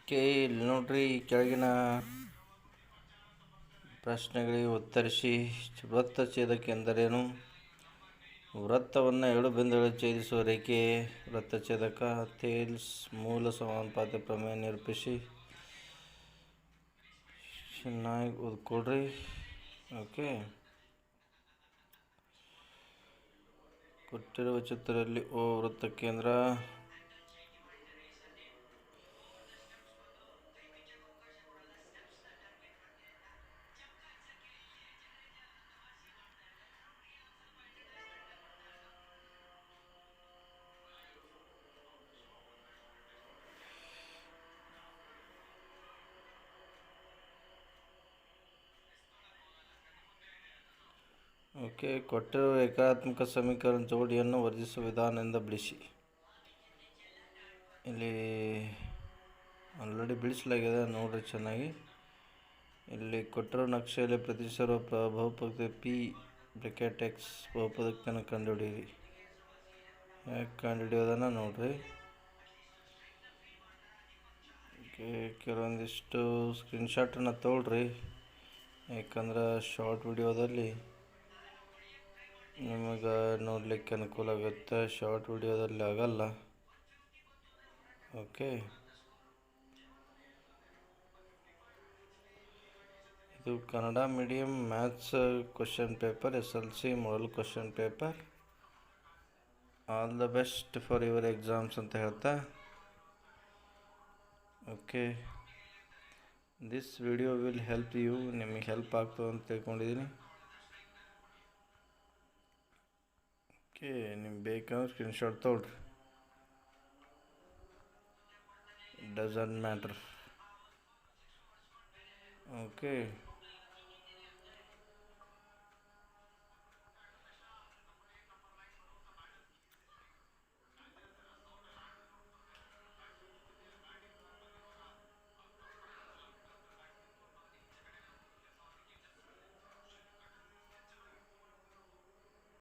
K ಇಲ್ಲಿ ನೋಡ್ರಿ ಕೆಳಗಿನ ಪ್ರಶ್ನೆಗಳಿಗೆ ಉತ್ತರಿಸಿ. ವೃತ್ತಛೇದಕ ಎಂದರೇನು? ವೃತ್ತವನ್ನು 7 ಬಿಂದುಗಳಲ್ಲಿ ಛೇದಿಸುವ ರೇಖೆ ವೃತ್ತಛೇದಕ. ಥೇಲ್ಸ್ ಮೂಲ ಸಮಾನುಪಾತ ಪ್ರಮೇಯ ನಿರೂಪಿಸಿ. ಚೆನ್ನಾಗಿ ಓದ್ಕೊಳ್ರಿ. ಓಕೆ, ಕೊಟ್ಟಿರುವ ಚಿತ್ರದಲ್ಲಿ ಓ ವೃತ್ತ ಕೇಂದ್ರ. ಓಕೆ, ಕೊಟ್ಟಿರುವ ರೇಖಾತ್ಮಕ ಸಮೀಕರಣ ಜೋಡಿಯನ್ನು ವರ್ಜಿಸುವ ವಿಧಾನದಿಂದ ಬಿಡಿಸಿ. ಇಲ್ಲಿ ಆಲ್ರೆಡಿ ಬಿಡಿಸಲಾಗಿದೆ, ನೋಡ್ರಿ ಚೆನ್ನಾಗಿ. ಇಲ್ಲಿ ಕೊಟ್ಟಿರೋ ನಕ್ಷೆಯಲ್ಲಿ ಪ್ರತಿನಿಧಿಸಿರುವ ಬಹುಪದ ಪಿ ಬ್ರಾಕೆಟ್ ಎಕ್ಸ್ ಬಹುಪದವನ್ನು ಕಂಡುಹಿಡಿಯಿರಿ. ಹೇಗೆ ಕಂಡುಹಿಡಿಯೋದನ್ನು ನೋಡ್ರಿ. ಓಕೆ, ಕೆಲವೊಂದಿಷ್ಟು ಸ್ಕ್ರೀನ್ಶಾಟನ್ನು ತೊಗೊಳ್ರಿ, ಯಾಕಂದ್ರೆ ಶಾರ್ಟ್ ವಿಡಿಯೋದಲ್ಲಿ ನಿಮಗೆ ನೋಡಲಿಕ್ಕೆ ಅನುಕೂಲ ಆಗುತ್ತೆ, ಶಾರ್ಟ್ ವಿಡಿಯೋದಲ್ಲಿ ಆಗಲ್ಲ. ಓಕೆ, ಇದು Kannada medium maths question paper, SLC model question paper. All the best for your exams ಅಂತ ಹೇಳ್ತಾ. Okay, this video will help you, ನಿಮಗೆ ಹೆಲ್ಪ್ ಆಗ್ತದೆ ಅಂತ ತಿಳ್ಕೊಂಡಿದ್ದೀನಿ. ಓಕೆ, ನಿಮ್ಗೆ ಬೇಕಂದ್ರೆ ಸ್ಕ್ರೀನ್ಶಾಟ್ ತೊಗೊಳ್ರಿ, ಡಸಂಟ್ ಮ್ಯಾಟರ್. ಓಕೆ.